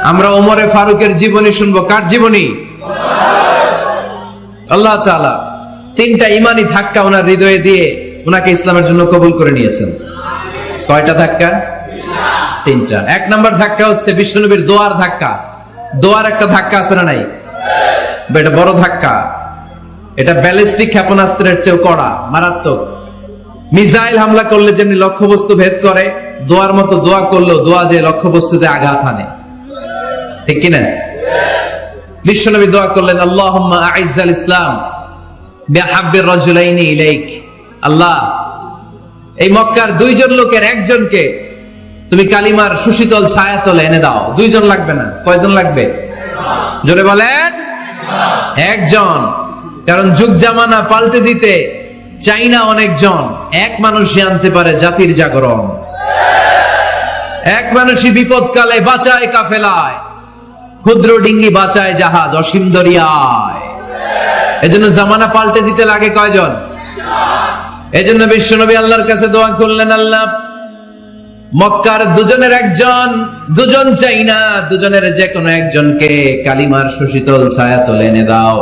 আমরা ওমরে ফারুকের জীবনী শুনবো। কার জীবনী? আল্লাহ তাআলা তিনটা ইমানি ধাক্কা ওনার হৃদয়ে দিয়ে ওনাকে ইসলামের জন্য কবুল করে নিয়েছেন। কয়টা ধাক্কা? তিনটা। এক নাম্বার ধাক্কা হচ্ছে বিশ্বনবীর দোয়ার ধাক্কা। দোয়ার একটা ধাক্কা আছে না নাই? এটা বড় ধাক্কা। এটা ব্যালিস্টিক ক্ষেপণাস্ত্রের চেয়েও কড়া, মারাত্মক। মিসাইল হামলা করলে যেমনি লক্ষ্যবস্তু ভেদ করে, দোয়ার মতো দোয়া করলেও দোয়া যে লক্ষ্যবস্তুতে আঘাত হানে, ঠিক কিনা? বিশ্বনবী দোয়া করলেন, আল্লাহুম্মা আইজ্জাল ইসলাম বিহাব্বির রাজুলাইনি ইলাইক। আল্লাহ, এই মক্কার দুইজন লোকের একজনকে তুমি কালিমার সুশীতল ছায়াতলে এনে দাও। দুইজন লাগবে না, কয়জন লাগবে? জোরে বলেন, একজন। কারণ যুগ জামানা পাল্টে দিতে চাই না অনেকজন, এক মানুষই আনতে পারে জাতির জাগরণ। এক মানুষই বিপদকালে বাঁচায় কাফেলায়, ক্ষুদ্র ডিঙ্গি বাঁচায় জাহাজ অসীম দরিয়ায়। এজন্য জামানা পাল্টে দিতে লাগে কয়জন? এজন্য বিশ্বনবী আল্লাহর কাছে দোয়া করলেন, আল্লাহ মক্কার দুজনের একজন, দুজন চাই না, দুজনের যে কোনো একজনকে কালিমার সুশীতল ছায়াতলে এনে দাও।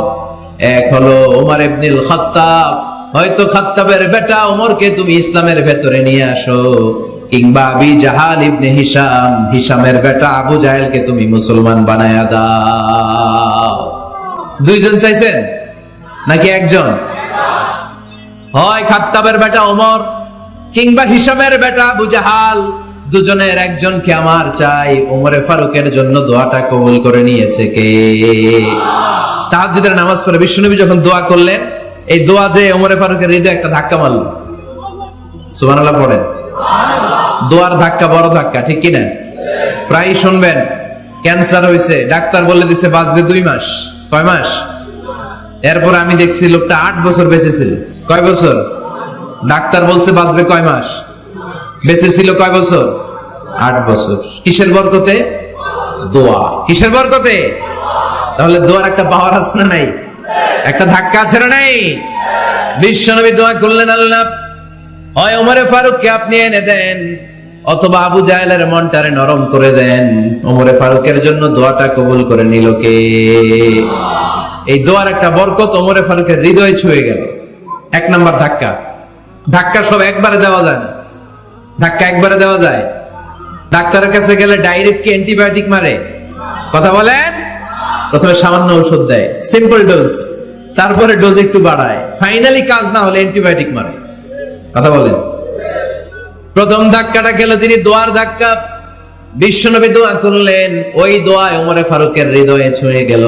এক হলো ওমর ইবনুল খাত্তাব, হয়তো খাত্তাবের বেটা ওমরকে তুমি ইসলামের ভেতরে নিয়ে আসো, কিংবা আবি জাহাল ইবনে হিশাম, হিশামের বেটা আবু জাহেলকে তুমি মুসলমান বানায়া দাও। দুইজন চাইছেন নাকি একজন? হয় খাত্তাবের বেটা ওমর কিংবা হিশামের বেটা আবু জাহাল, দুজনের একজনকে আমার চাই। ওমরে ফারুকের জন্য দোয়াটা কবুল করে নিয়েছে কে? তাহাজ্জুদের নামাজ পড়ে বিশ্বনবী যখন দোয়া করলেন, এই দোয়া যে ওমরে ফারুকের হৃদয়ে একটা ধাক্কা মারল। সুবহানাল্লাহ পড়েন। দোয়ার ধাক্কা বড় ধাক্কা, ঠিক কিনা? প্রায় শুনবেন ক্যান্সার হয়েছে, ডাক্তার বলে দিছে বাঁচবে 2 মাস। কয় মাস? এরপর আমি দেখছি লোকটা 8 বছর বেঁচে ছিল। কয় বছর? ডাক্তার বলছে বাঁচবে কয় মাস, বেঁচে ছিল কয় বছর? 8 বছর। কিসের বরকতে? দোয়া। কিসের বরকতে? তাহলে দোয়ার একটা পাওয়ার আছে না নাই? একটা ধাক্কা আছে না নাই? বিশ্বনবী দোয়া করলেন, আল্লাহ হয় ওমরে ফারুককে আপনি এনে দেন, অথবা আবু জাহেলের মনটারে নরম করে দেন। ওমরে ফারুকের জন্য দোয়াটা কবুল করে নিল কে? এই দোয়ার একটা বরকত ওমরে ফারুকের হৃদয়ে ছুঁয়ে গেল। এক নাম্বার ধাক্কা। ধাক্কা সব একবারে দেওয়া যায় না। ধাক্কা একবারে দেওয়া যায়? ডাক্তারের কাছে গেলে ডাইরেক্ট কি অ্যান্টিবায়োটিক মারে? কথা বলেন। প্রথমে সামান্য ঔষধ দেয়, সিম্পল ডোজ, তারপরে ডোজ একটু বাড়ায়, ফাইনালি কাজ না হলে অ্যান্টিবায়োটিক মারে। কথা বলেন। প্রথম ধাক্কাটা গেল তিনি দোয়ার ধাক্কা। বিশ্বনবী দোয়া করলেন, ওই দোয়ায় ওমরে ফারুকের হৃদয়ে ছুঁয়ে গেল।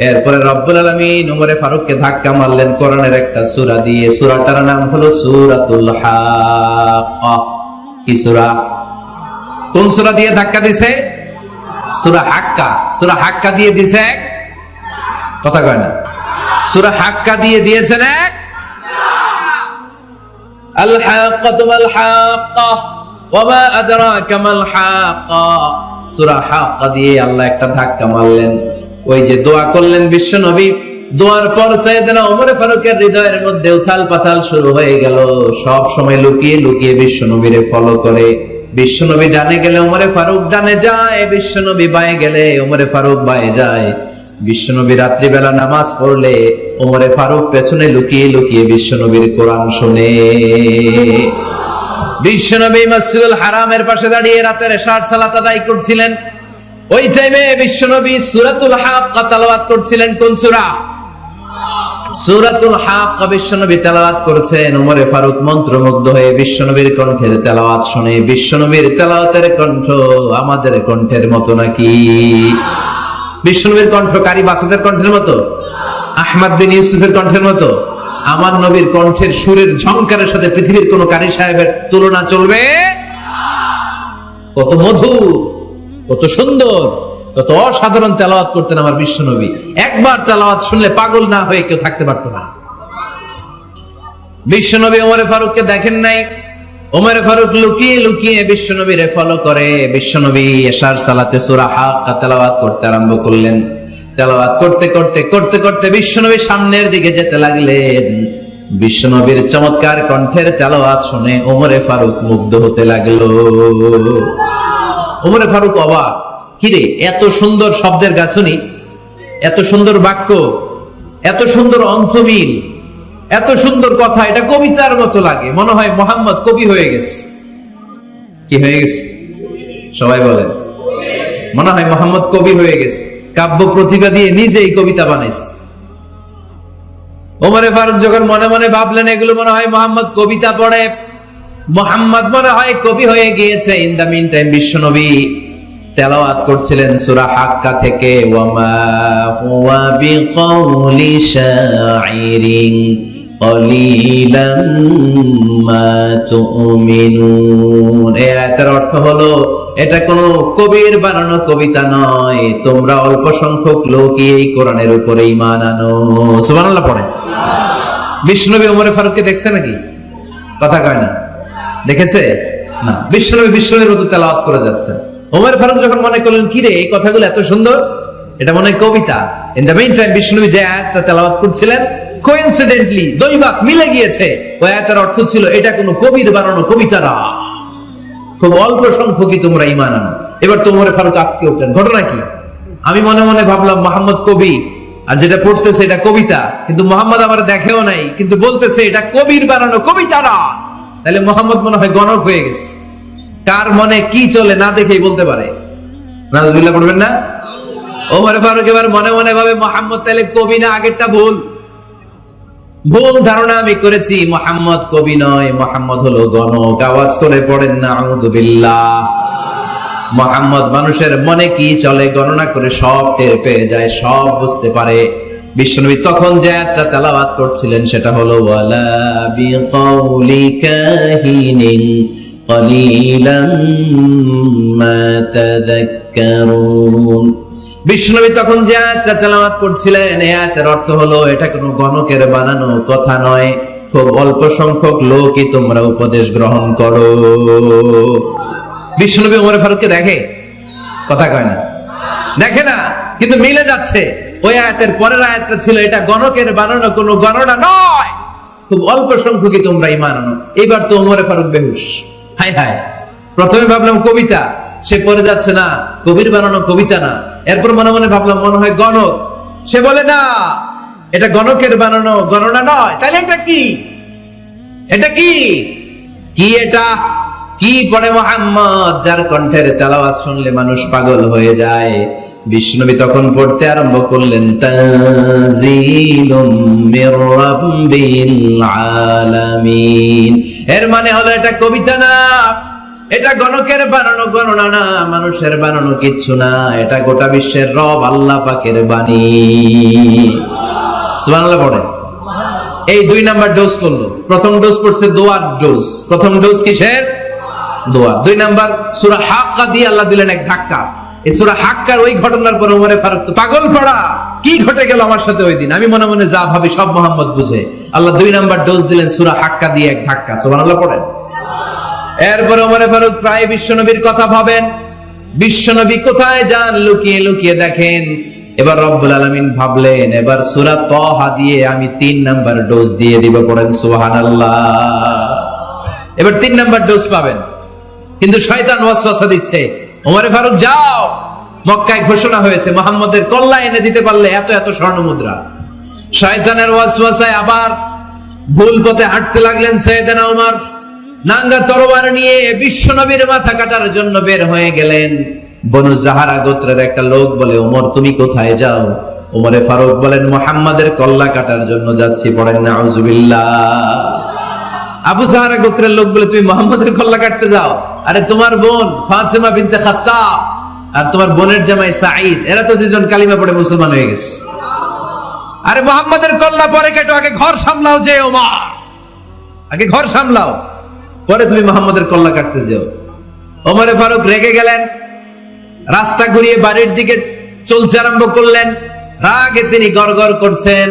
এরপরে রব্বুল আলামিন ওমরে ফারুককে ধাক্কা মারলেন কোরআনের একটা সূরা দিয়ে। সূরাটার নাম হলো সূরাতুল হাক্কা। কি সূরা? কোন সূরা দিয়ে ধাক্কা দিছে? সূরা হাক্কা। সূরা হাক্কা দিয়ে দিছে এক, কথা কয় না। সূরা হাক্কা দিয়ে দিয়েছেন এক। আল হাক্কাতু মাল হাক্কা ওয়া মা আদরাকা মাল হাক্কা। সূরা হাক্কা দিয়ে আল্লাহ একটা ধাক্কা মারলেন। ওই যে দোয়া করলেন বিশ্বনবী, দোয়ার পর সাইয়েদনা ওমর ফারুকের হৃদয়ের মধ্যে উথাল পাতাল শুরু হয়ে গেল। সব সময় লুকিয়ে লুকিয়ে বিশ্বনবীরে ফলো করে। বিশ্বনবী ডানে গেলে ওমরে ফারুক ডানে যায়, বিশ্বনবী বায়ে গেলে ওমরে ফারুক বায়ে যায়। বিশ্বনবী রাত্রিবেলা নামাজ পড়লে ওমরে ফারুক পেছনে লুকিয়ে লুকিয়ে বিশ্বনবীর কোরআন শুনে। বিশ্বনবী মসজিদুল হারামের পাশে দাঁড়িয়ে রাতের ইশার সালাত আদায় করছিলেন। ওই টাইমে বিশ্বনবী সূরাতুল হাক্কা তেলাওয়াত করছিলেন। কোন সূরা? সূরাতুল হাক্কা বিশ্বনবী তেলাওয়াত করেছেন। ওমরে ফারুক মন্ত্রমুগ্ধ হয়ে বিশ্বনবীর কণ্ঠের তেলাওয়াত শুনে। বিশ্বনবীর তেলাওয়াতের কণ্ঠ আমাদের কণ্ঠের মতো নাকি? বিশ্বনবীর কণ্ঠ কারি বাসাদের কণ্ঠের মতো? আহমদ বিন ইউসুফের কণ্ঠের মতো? আমার নবীর কণ্ঠের সুরের ঝংকারের সাথে পৃথিবীর কোন কারি সাহেবের তুলনা চলবে? কত মধুর, কত সুন্দর, কত অসাধারণ তেলাওয়াত করতেন আমার বিশ্বনবী। একবার তেলাওয়াত শুনলে পাগল না হয়ে কেউ থাকতে পারত না। বিশ্বনবী ওমরে ফারুককে দেখেন নাই। ওমরে ফারুক লুকিয়ে লুকিয়ে বিশ্বনবীরে ফলো করে। বিশ্বনবী এশার সালাতে সূরা হাক্কা তেলাওয়াত করতে আরম্ভ করলেন। তেলাওয়াত করতে করতে করতে করতে বিশ্বনবী সামনের দিকে যেতে লাগলেন। বিশ্বনবীর চমৎকার কণ্ঠের তেলাওয়াত শুনে ওমরে ফারুক মুগ্ধ হতে লাগলো। ওমরে ফারুক অবাক, কিরে এত সুন্দর শব্দের গাঁথনি, এত সুন্দর বাক্য, এত সুন্দর অন্তমিল, এত সুন্দর কথা, এটা কবিতার মতো লাগে, মনে হয় মোহাম্মদ কবি হয়ে গেছে। কি হয়ে গেছে সবাই বলেন? মনে হয় মোহাম্মদ কবি হয়ে গেছে, কাব্য প্রতিভা দিয়ে নিজেই কবিতা বানাইছে। ওমরে ফারুক যখন মনে মনে ভাবলেন এগুলো মনে হয় মোহাম্মদ কবিতা পড়ে, মোহাম্মদ মনে হয় কবি হয়ে গিয়েছে। ইন দা মিন টাইম বিশ্বনবী তেলাওয়াত করছিলেন সূরা হাক্কা থেকে, ওয়ামা হুয়া বিকাউলি শাইরিন ক্বালিলাম মা তুমিনুন। এই আয়াতের অর্থ হলো এটা কোনো কবির বানানো কবিতা নয়, তোমরা অল্প সংখ্যক লোকই এই কোরআনের উপরে ঈমান আনো। সুবহানাল্লাহ পড়ে। বিশ্বনবী ওমরে ফারুককে দেখছে নাকি? কথা কয় না, দেখেছে না? বিশ্বনবীর মতো তেলাওয়াত করে যাচ্ছে। ওমর ফারুক যখন মনে করলেন কি রে এই কথাগুলো এত সুন্দর, এটা মনে হয় কবিতা। ইন দ্য মিন টাইম বিশ্বনবী যে আয়াতটা তেলাওয়াত করছিলেন, কোইন্সিডেন্টলি দৈবাত মিলে গিয়েছে। ওই আয়াতের অর্থ ছিল এটা কোনো কবির বানানো কবিতা না, খুব অল্প সংখ্যকই তোমরা ঈমান আনো। এবার তো ওমর ফারুক আটকে উঠলেন, ঘটনা কি? আমি মনে মনে ভাবলাম মোহাম্মদ কবি, আর যেটা পড়তেছে এটা কবিতা, কিন্তু মোহাম্মদ আমার দেখেও নাই, কিন্তু বলতেছে এটা কবির বানানো কবিতা না। তাহলে মোহাম্মদ মনে হয় গণক হয়ে গেছে। কার মনে কি চলে না দেখেই বলতে পারে। নাউজুবিল্লাহ পড়বেন না? ওমর ফারুক এবার মনে মনে ভাবে মোহাম্মদ তাহলে কবি না, আগেরটা ভুল ধারণা আমি করেছি, মোহাম্মদ কবি নয়, মোহাম্মদ হলো গণক। আওয়াজ করে পড়েন নাউযুবিল্লাহ। মোহাম্মদ মানুষের মনে কি চলে গণনা করে সব টের পেয়ে যায়, সব বুঝতে পারে। বিশ্বনবী তখন যে আয়াতটা তেলাওয়াত করছিলেন সেটা হলো ওয়ালা বিকাউলি কাহিনিন ক্বালিলাম মা তাযাক্কারুন। বিশ্বনবী তখন যে আয়াতটা তেলাওয়াত করছিলেন এই আয়াতের অর্থ হলো এটা কোনো গণকের বানানো কথা নয়, খুব অল্প সংখ্যক লোকই তোমরা উপদেশ গ্রহণ করো। বিশ্বনবী ওমর ফারুককে দেখে? কথা কয় না, দেখে না, কিন্তু মিলে যাচ্ছে। ওই আয়াতের পরের আয়াতটা ছিল এটা গণকের বানানো কোনো গণনা নয়, খুব অল্প সংখ্যকই তোমরা ঈমান আনো। এবার তো ওমর ফারুক বেহুশ। হায় হায়, প্রথমে ভাবলাম কবিতা, সে পড়ে যাচ্ছে না কবির বানানো কবিতা না। এরপর মনে মনে ভাবলাম মনে হয় গণক, সে বলে না এটা গণকের বানানো গণনা নয়। তাহলে এটা কি? এটা কি? কি এটা? কি পড়ে মুহাম্মদ, যার কণ্ঠের তেলাওয়াত শুনলে মানুষ পাগল হয়ে যায়। বিশ্বনবী তখন পড়তে আরম্ভ করলেন তানজিলুম মির রাব্বিল আলামিন। এর মানে হলো এটা কবিতা না, এটা গণকের বানানো গণনা না, মানুষের বানানো কিচ্ছু না, এটা গোটা বিশ্বের রব আল্লাহ পাকের বাণী। সুবহানাল্লাহ পড়ে। এই 2 নাম্বার ডোজ করলো। প্রথম ডোজ পড়ছে দোয়ার ডোজ। প্রথম ডোজ কিসের? দোয়া। 2 নাম্বার সূরা হাক্কা দিয়ে আল্লাহ দিলেন এক ধাক্কা। এই সূরা হাক্কার ওই ঘটনার পর ওমরে ফারুক তো পাগল পড়া, কি ঘটে গেল আমার সাথে ওই দিন। আমি মনে মনে যা ভাবি সব মোহাম্মদ বুঝে। আল্লাহ 2 নাম্বার ডোজ দিলেন সূরা হাক্কা দিয়ে এক ধাক্কা। সুবহানাল্লাহ পড়েন। এরপর ওমরে ফারুক প্রায় বিশ্বনবীর কথা ভাবেন, বিশ্বনবী কোথায় যান লুকিয়ে লুকিয়ে দেখেন। এবার রব্বুল আলামিন ভাবলেন এবার সূরা তাহা দিয়ে আমি 3 নাম্বার ডোজ দিয়ে দিব। পড়েন সুবহানাল্লাহ। এবার 3 নাম্বার ডোজ পাবেন, কিন্তু শয়তান ওয়াসওয়াসা দিচ্ছে, ওমরে ফারুক যাও, মক্কায় ঘোষণা হয়েছে মুহাম্মদের কল্লা এনে দিতে পারলে এত এত স্বর্ণ মুদ্রা। শয়তানের ওয়াসওয়াসায় আবার ভুল পথে হাঁটতে লাগলেন সাইয়েদনা ওমর। নাঙ্গা তরবার নিয়ে বিশ্বনবীর মাথা কাটার জন্য বের হয়ে গেলেন। বনু জাহারা গোত্রের একটা লোক বলে, ওমর তুমি কোথায় যাও? ওমরে ফারুক বলেন মুহাম্মাদের কল্লা কাটার জন্য যাচ্ছি। পড়েন নাউজুবিল্লাহ। আবু জাহারা গোত্রের লোক বলে তুমি মুহাম্মাদের কল্লা কাটতে যাও? আরে তোমার বোন ফাতিমা বিনতে খাত্তাব আর তোমার বোনের জামাই সাঈদ, এরা তো দুজন কালিমা পড়ে মুসলমান হয়ে গেছে। আরে মুহাম্মাদের কল্লা পরে কেটো, আগে ঘর সামলাও। যে ওমর, আগে ঘর সামলাও, পরে তুমি মুহাম্মাদের কল্লা কাটতে যাও। ওমরে ফারুক রেগে গেলেন, রাস্তা ঘুরিয়ে বাড়ির দিকে চলতে আরম্ভ করলেন। রাগে তিনি গড়গড় করছেন।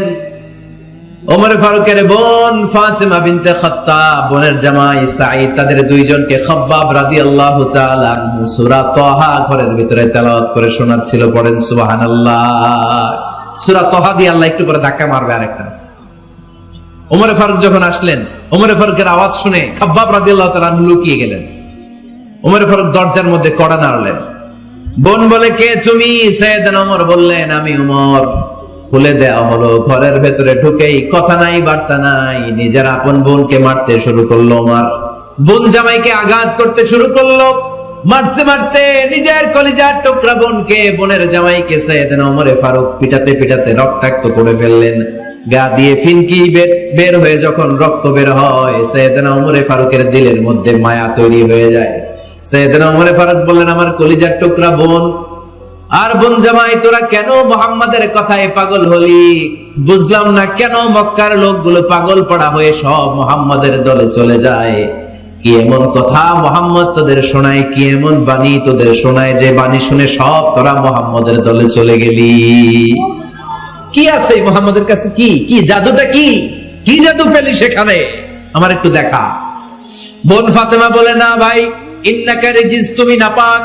ওমরে ফারুকের বোন ফাতিমা বিনতে খাত্তাব, বোনের জামাই সাঈদ, তাদের 2 জনকে খাব্বাব রাদিয়াল্লাহু তাআলা আনহু সূরা তাহা ঘরের ভিতরে তেলাওয়াত করে শোনাচ্ছিল। পড়েন সুবহানাল্লাহ। সূরা তাহা দিয়ে আল্লাহ একটু পরে ধাক্কা মারবে আরেকটা। ওমরে ফারুক যখন আসলেন, ওমরে ফারুকের আওয়াজ শুনে খাব্বাব রাদিয়াল্লাহু তাআলা আনহু লুকিয়ে গেলেন। ওমরে ফারুক দরজার মধ্যে কড়া নাড়লেন, বোন বলে, কে তুমি? সাইয়েদনা ওমর বললেন, আমি ওমর। খুলে দেওয়া হলো। ঘরের ভেতরে ঢুকেই কথা নাই বার্তা নাই, নিজের আপন বোনকে মারতে শুরু করলো ওমর। বোন জামাইকে আঘাত করতে শুরু করলো। মারতে মারতে নিজের কলিজার টুকরা বোনকে, বোনের জামাইকে সাইয়েদনা ওমরে ফারুক পিটাতে পিটাতে রক্তাক্ত করে ফেললেন। গা দিয়ে ফিনকি বের হয়ে যখন রক্ত বের হয়, সাইয়েদনা ওমরে ফারুকের দিলের মধ্যে মায়া তৈরি হয়ে যায়। সাইয়েদনা ওমরে ফারুক বললেন, আমার কলিজার টুকরা বোন আর বোন জামাই, তোরা কেন মুহাম্মাদের কথায় পাগল হলি? বুঝলাম না কেন মক্কার লোকগুলো পাগল পড়া হয়ে সব মুহাম্মাদের দলে চলে যায়। কি এমন কথা মুহাম্মদ তোদের শোনায়, কি এমন বাণী তোদের শোনায় যে বাণী শুনে সব তোরা মুহাম্মাদের দলে চলে গেলি? কি আছে মুহাম্মাদের কাছে? কি কি জাদুটা? কি কি জাদু পেলি সেখানে? আমার একটু দেখা। বোন ফাতেমা বলে, না ভাই, ইন্নাকা রিজিস, তুমি নাপাক।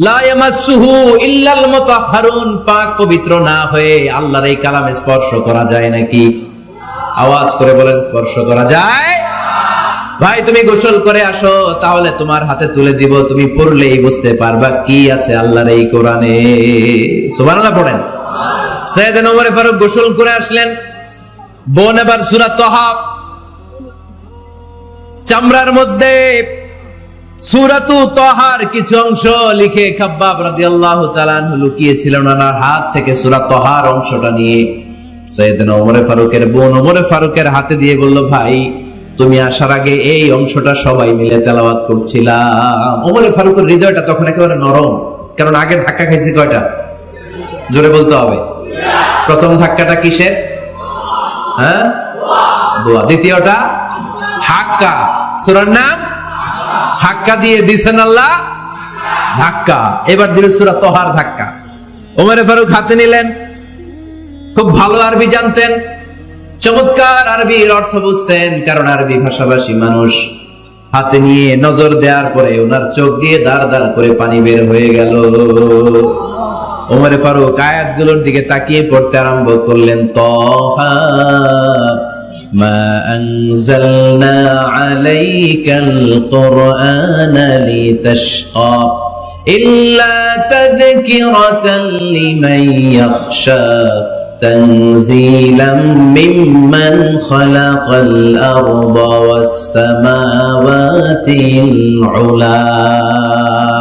লা ইয়ামাসসুহু ইল্লাল মুতাহহারুন, পাক পবিত্র না হয়ে আল্লাহর এই কালামে স্পর্শ করা যায় নাকি? আওয়াজ করে বলেন, স্পর্শ করা যায়? ভাই তুমি গোসল করে আসো, তাহলে তোমার হাতে তুলে দিব, তুমি পড়লেই বুঝতে পারবা কি আছে আল্লাহর এই কোরআনে। সুবহানাল্লাহ পড়েন। সাইয়েদনা ওমর ফারুক গোসল করে আসলেন। বোন এবার সূরা তাহা চামড়ার মধ্যে সূরাতু তাহার কিছু অংশ লিখে খাব্বাব রাদিয়াল্লাহু তাআলা আনহু লুকিয়েছিলেন ওনার হাত থেকে। সূরা তাহার অংশটা নিয়ে সাইয়েদনা ওমর ফারুকের বোন ওমর ফারুকের হাতে দিয়ে বলল, ভাই তুমি আসার আগে এই অংশটা সবাই মিলে তেলাওয়াত করছিলাম। ওমর ফারুকের হৃদয়টা তখন একেবারে নরম, কারণ আগে ধাক্কা খাইছে কয়টা? জোরে বলতে হবে। প্রথম ধাক্কাটা কিসের? হ্যাঁ, দোয়া। দ্বিতীয়টা হাক্কা, সূরার নাম হাক্কা দিয়ে দিছেন আল্লাহ ধাক্কা। এবার দিল সূরা তাহার ধাক্কা। ওমর ফারুক হাতে নিলেন। খুব ভালো আরবি জানতেন, চমৎকার আরবির অর্থ বুঝতেন, কারণ আরবি ভাষাভাষী মানুষ। হাতে নিয়ে নজর দেওয়ার পরে ওনার চোখ দিয়ে দাঁড় দাঁড় করে পানি বের হয়ে গেল। ওমর ফারুক আয়াতগুলোর দিকে তাকিয়ে পড়তে আরম্ভ করলেন। তাহা মা আনজালনা আলাইকাল কুরআনা লিতাশকা ইল্লা তাযকিরাতান লিমান ইয়াখশা তানজিলাম মিম্মান খালাকাল আরদা ওয়াস সামাওয়াতিল উলা।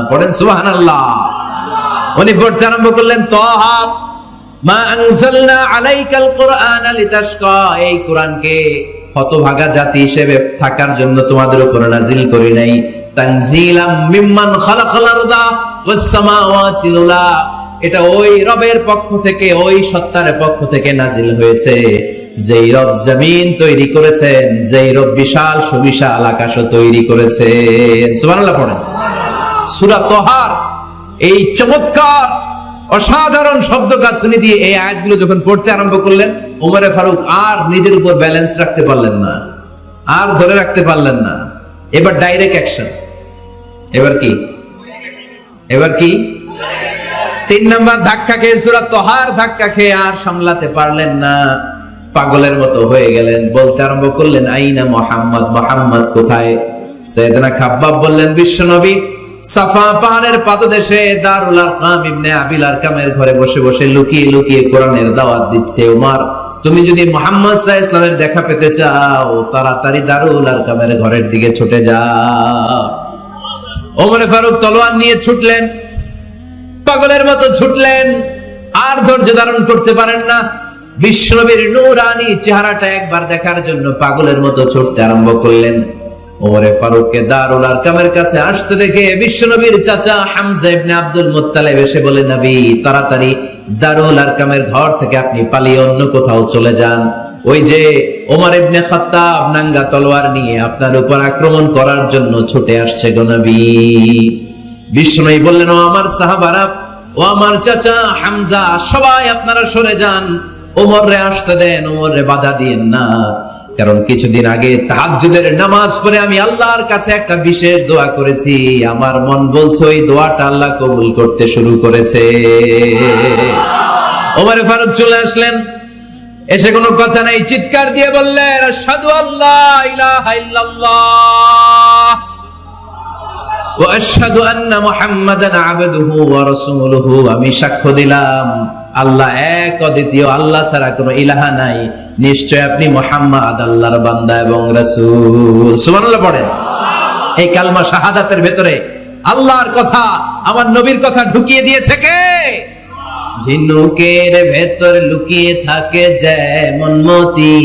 পড়েন সুবহানাল্লাহ। উনি পড়তে আরম্ভ করলেন, তাহা মা আনজালনা আলাইকাল কুরআনা লিতাশকা, এই কোরআনকে হতভাগা জাতি হিসেবে থাকার জন্য তোমাদের উপর নাজিল করি নাই। তানজিলাম মিম্মান খালাকাল আরদা ওয়াস সামাওয়াতিল উলা, এটা ওই রবের পক্ষ থেকে, ওই সত্তার পক্ষ থেকে নাজিল হয়েছে যেই রব জমিন তৈরি করেছেন, যেই রব বিশাল সুবিশাল আকাশও তৈরি করেছেন। সুবহানাল্লাহ পড়েন। সূরা তাহার এই চমৎকার অসাধারণ শব্দ গাঁথনি দিয়ে এই আয়াতগুলো যখন পড়তে আরম্ভ করলেন, ওমর ফারুক আর নিজের উপর ব্যালেন্স রাখতে পারলেন না, আর ধরে রাখতে পারলেন না। এবার ডাইরেক্ট অ্যাকশন। এবার কি? এবার কি? 3 নাম্বার ধাক্কা খেয়ে, সূরা তাহার ধাক্কা খেয়ে আর সামলাতে পারলেন না, পাগলের মতো হয়ে গেলেন। বলতে আরম্ভ করলেন, আইনা মুহাম্মদ, মুহাম্মদ কোথায়? সাইয়েদনা খাব্বাব বললেন, বিশ্বনবী সাফা পাহাড়ের পাদদেশে দারুল আরকাম ইবনে আবিল আরকামের ঘরে বসে বসে লুকিয়ে লুকিয়ে কোরআনের দাওয়াত দিচ্ছে। ওমর, তুমি যদি মুহাম্মদ সাল্লাল্লাহু আলাইহি ওয়াসাল্লামের দেখা পেতে চাও, তাড়াতাড়ি দারুল আরকামের ঘরের দিকে ছুটে যাও। ওমর ফারুক তলোয়ার নিয়ে ছুটলেন, পাগলের মতো ছুটলেন, আর ধৈর্য ধারণ করতে পারেন না। বিশ্বনবীর নূরানী চেহারাটা একবার দেখার জন্য পাগলের মতো ছুটতে আরম্ভ করলেন। ওমর ফারুককে দারুল আরকামের কাছে আসতে দেখে বিশ্বনবীর চাচা হামজা ইবনে আব্দুল মুত্তালিব এসে বলে, নবী তাড়াতাড়ি দারুল আরকামের ঘর থেকে আপনি পালিয়ে অন্য কোথাও চলে যান। ওই যে ওমর ইবনে খাত্তাব নাঙ্গা তলোয়ার নিয়ে আপনার উপর আক্রমণ করার জন্য ছুটে আসছে গো নবী। বিশ্বনবী বললেন, ও আমার সাহাবারা, ও আমার চাচা হামজা, সবাই আপনারা সরে যান, ওমরে আসতে দেন, ওমরে বাধা দিয়েন না। কারণ কিছুদিন আগে তাহাজ্জুদের নামাজ পড়ে আমি আল্লাহর কাছে একটা বিশেষ দোয়া করেছি, আমার মন বলছে ওই দোয়াটা আল্লাহ কবুল করতে শুরু করেছে। ওমর ফারুক চলে আসলেন, এসে কোনো কথা নাই, চিৎকার দিয়ে বললেন, আশহাদু আল্লা ইলাহা ইল্লাল্লাহ ওয়া আশহাদু আন্না মুহাম্মাদান আবদুহু ওয়া রাসূলুহু, আমি সাক্ষ্য দিলাম আল্লাহ এক অদ্বিতীয়, আল্লাহ ছাড়া কোনো ইলাহা নাই, নিশ্চয় আপনি মুহাম্মদ আল্লাহর বান্দা এবং রাসূল। সুবহানাল্লাহ পড়েন। এই কালমা শাহাদাতের ভেতরে আল্লাহর কথা, আমার নবীর কথা ঢুকিয়ে দিয়েছে কে? ঝিনুকের ভেতর লুকিয়ে থাকে যেমন মতি,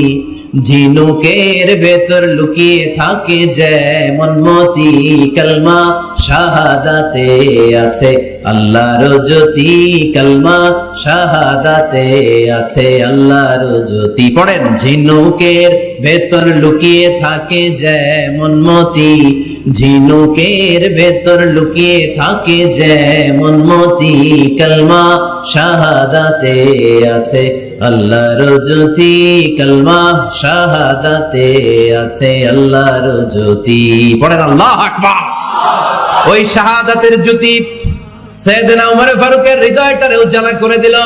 ঝিনুকের ভেতর লুকিয়ে থাকে যেমন মতি, কালমা শাহাদাতে আছে আল্লাহর জ্যোতি, কালমা শাহাদাতে আছে আল্লাহর জ্যোতি। পড়েন, ঝিনুকের ভেতর লুকিয়ে থাকে যেমন মতি, ঝিনুকের ভেতর লুকিয়ে থাকে যেমন মতি, কালমা শাহাদাতে আছে আল্লাহর জ্যোতি, কালমা শাহাদাতে আছে আল্লাহর জ্যোতি। পড়েন আল্লাহু আকবার। ওই শাহাদাতের জ্যোতি সাইয়েদনা ওমর ফারুকের হৃদয়টারে উজালা করে দিল।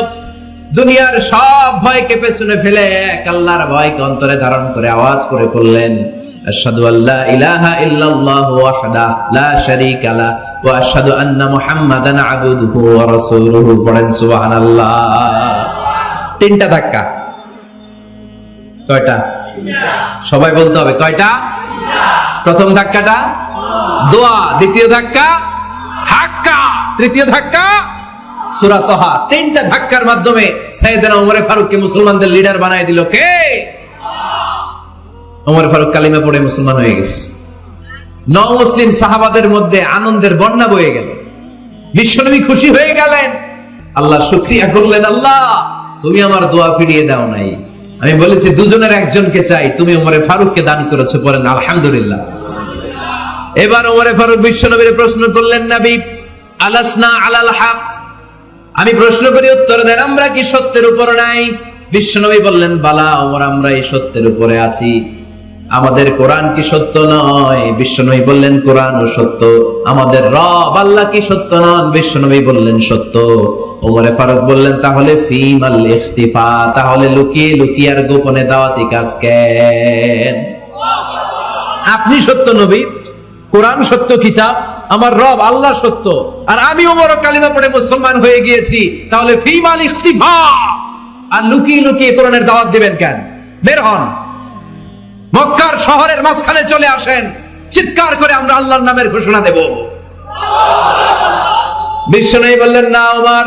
দুনিয়ার সব ভয়কে পেছনে ফেলে এক আল্লাহর ভয়কে অন্তরে ধারণ করে আওয়াজ করে বললেন, আশহাদু আল্লা ইলাহা ইল্লাল্লাহু ওয়াহদাহু লা শারীকা লাহু ওয়া আশহাদু আন্না মুহাম্মাদান আবদুহু ওয়া রাসূলুহু। পড়েন সুবহানাল্লাহ। তিনটা ধাক্কা। কয়টা? সবাই বলতে হবে কয়টা? প্রথম ধাক্কাটা দোয়া, দ্বিতীয় ধাক্কা হাক্কা, তৃতীয় ধাক্কা সূরা তাহা। তিনটা ধাক্কার মাধ্যমে সাইয়েদনা ওমর ফারুককে মুসলমানদের লিডার বানায় দিল কে? ওমর ফারুক কালিমা পড়ে মুসলমান হয়ে গেছে। নও মুসলিম সাহাবাদের মধ্যে আনন্দের বন্যা বয়ে গেল। বিশ্বনবী খুশি হয়ে গেলেন, আল্লাহর শুকরিয়া করলেন, আল্লাহ তুমি আমার দোয়া ফিরিয়ে দাও নাই। আমি বলেছি দুজনের একজনকে চাই, তুমি ওমর ফারুককে দান করেছো। পড়েন আলহামদুলিল্লাহ। এবার ওমর ফারুক বিশ্বনবীর প্রশ্ন করলেন, নবী আলাসনা আলাল হক, আমি প্রশ্ন করি উত্তর দেন, আমরা কি সত্যের উপর নাই? বিশ্বনবী বললেন, বালা ওমর, আমরা এই সত্যের উপরে আছি। আমাদের কোরআন কি সত্য নয়? বিশ্বনবী বললেন, কোরআনও সত্য। আমাদের রব আল্লাহ কি সত্য নন? বিশ্বনবী বললেন, সত্য। ওমর ফারুক বললেন, তাহলে ফিমাল ইখতিফা, তাহলে লুকিয়ে লুকিয়ে আর গোপনে দাওয়াতি কাজ কেন? আপনি সত্য নবী, কোরআন সত্য কিতাব, আমার রব আল্লাহ সত্য, আর আমি ওমর কালিমা পড়ে মুসলমান হয়ে গিয়েছি, তাহলে ফিমাল ইখতিফা, আর লুকিয়ে লুকিয়ে কোরআনের দাওয়াত দিবেন কেন? বের হন, মক্কার শহরের মাঝখানে চলে আসেন, চিৎকার করে আমরা আল্লাহর নামের ঘোষণা দেব। বিশ্বনবী বললেন, না ওমর,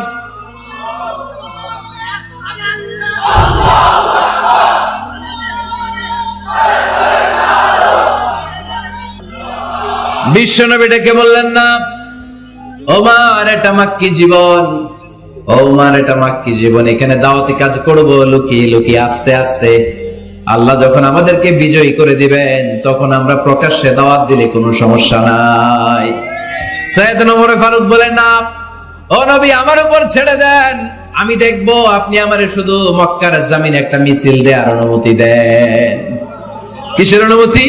বিশ্বনবী ডেকে বললেন, না ওমর, এটা মাক্কি জীবন, ওমর এটা মাক্কি জীবন, এখানে দাওয়াতি কাজ করব লুকিয়ে লুকিয়ে আস্তে আস্তে। আল্লাহ যখন আমাদেরকে বিজয়ী করে দিবেন তখন আমরা প্রকাশ্যে দাওয়াত দিলে কোনো সমস্যা নাই। সাইয়েদনা ওমর ফারুক বলেন, না ও নবী, আমার উপর ছেড়ে দেন, আমি দেখব আপনি আমারে শুধু মক্কার জমিনে একটা মিছিল দেওয়ার অনুমতি দেন। কিসের অনুমতি?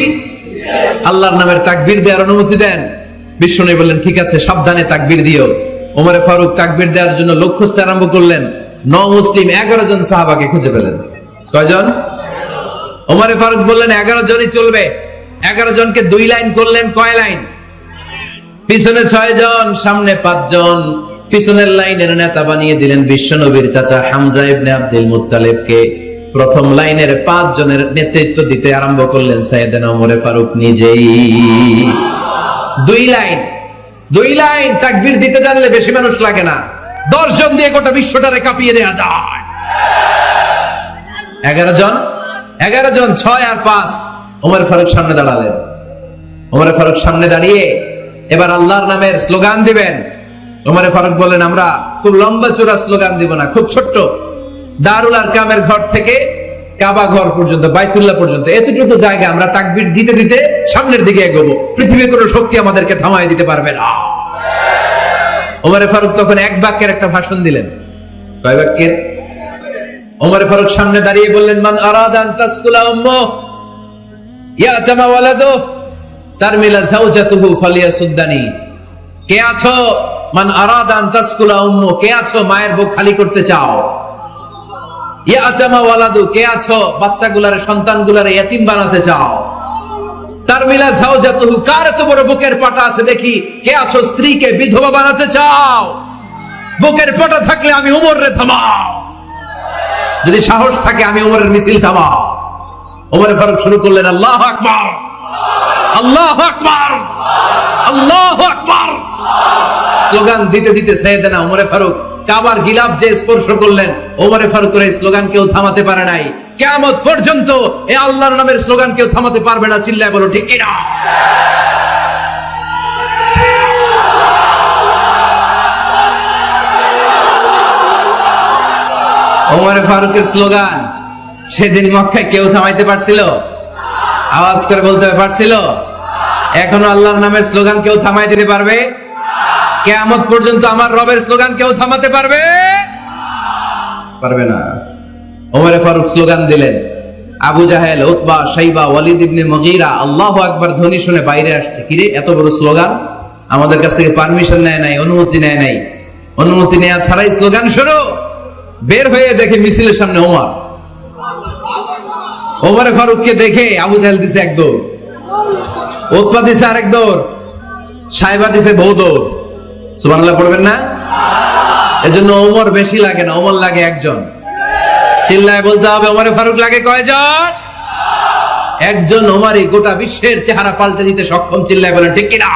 আল্লাহর নামের তাকবীর দেওয়ার অনুমতি দেন। বিশ্বনবী বললেন, ঠিক আছে, সাবধানে তাকবীর দিও। ওমর ফারুক তাকবীর দেওয়ার জন্য লক্ষ্য খুঁজতে আরম্ভ করলেন। মুসলিম 11 জন সাহাবাকে খুঁজে পেলেন। কয়জন? ওমর ফারুক বললেন 11 জনই চলবে। 11 জনকে 2 লাইন করলেন। কয় লাইন? পিছনে 6 জন, সামনে 5 জন। পিছনের লাইনের নেতা বানিয়ে দিলেন বিশ্বনবীর চাচা হামজা ইবনে আব্দুল মুত্তালিবকে। প্রথম লাইনের 5 জনের নেতৃত্ব দিতে আরম্ভ করলেন সাইয়েদনা ওমর ফারুক নিজেই। 2 লাইন তাকবীর দিতে জানলে বেশি মানুষ লাগে না, 10 জন দিয়ে গোটা বিশ্বটারে কাঁপিয়ে দেয়া যায়। 11 জন, 6 আর 5। ওমর ফারুক সামনে দাঁড়ালেন। ওমর ফারুক সামনে দাঁড়িয়ে এবার আল্লাহর নামের স্লোগান দিবেন। ওমর ফারুক বলেন, আমরা খুব লম্বা চূড়া স্লোগান দিব না, খুব ছোট্ট, দারুল আরকামের ঘর থেকে কাবা ঘর পর্যন্ত, বাইতুল্লাহ পর্যন্ত, এতটুকু জায়গা আমরা তাকবীর দিতে দিতে সামনের দিকে এগোবো, পৃথিবীর কোনো শক্তি আমাদেরকে থামায় দিতে পারবে না। ওমর ফারুক তখন এক বাক্যের একটা ভাষণ দিলেন। কয় বাক্যের? ওমর ফারুক সামনে দাঁড়িয়ে বললেন, মান আরাদা আন তাসকুলা উম্মু ইয়াতামা ওয়ালাদু তারমিলা যাওজাতুহু ফালিয়াসুদ্দানি। কে আছো? মান আরাদা আন তাসকুলা উম্মু, কে আছো মায়ের বুক খালি করতে চাও? ইয়াতামা ওয়ালাদু, কে আছো বাচ্চাগুলারে, সন্তানগুলারে ইতিম বানাতে চাও? তারমিলা যাওজাতুহু, কার এত বড় বুকের পাটা আছে দেখি, কে আছো স্ত্রীকে বিধবা বানাতে চাও? বুকের পাটা থাকলে আমি উমরে থামাও, যদি সাহস থাকে আমি উমরের মিছিল থামাও। ওমর ফারুক শুরু করলেন আল্লাহু আকবার, আল্লাহু আকবার, আল্লাহু আকবার। স্লোগান দিতে দিতে সাইয়েদনা ওমর ফারুক কাবার গিলাফ যে স্পর্শ করলেন, ওমর ফারুকের এই স্লোগান কেউ থামাতে পারে নাই। কিয়ামত পর্যন্ত এই আল্লাহর নামের স্লোগান কেউ থামাতে পারবে না। চিল্লায় বলো ঠিক কিনা? ওমর ফারুকের স্লোগান সেদিন মক্কায় কেউ থামাইতে পারছিল? আওয়াজ করে বলতে পারছিল? এখনো আল্লাহর নামের স্লোগান কেউ থামাই দিতে পারবে? কিয়ামত পর্যন্ত আমার রবের স্লোগান কেউ থামাতে পারবে? পারবে না। ওমর ফারুক স্লোগান দিলেন, আবু জাহেল, উতবা, শাইবা, ওয়ালিদ ইবনে মুগীরা আল্লাহু আকবার ধ্বনি শুনে বাইরে আসছে। কিরে এত বড় স্লোগান, আমাদের কাছ থেকে পারমিশন নেয় নাই, অনুমতি নেয় নাই। অনুমতি নেওয়া ছাড়াই স্লোগান শুরু। বের হয়ে দেখে মিছিলের সামনে ওমর। ওমর ফারুককে দেখে আবু জাহেল দিছে এক দৌড়, উতবা দিছে আরেক দৌড়, শাইবা দিছে বহু দৌড়। সুবহানাল্লাহ পড়বেন না? এজন্য ওমর বেশি লাগে না, ওমর লাগে একজন। চিল্লায় বলতে হবে ওমর ফারুক লাগে কয়জন? একজন। ওমরই গোটা বিশ্বের চেহারা পাল্টে দিতে সক্ষম। চিল্লায় বলেন ঠিক কিনা?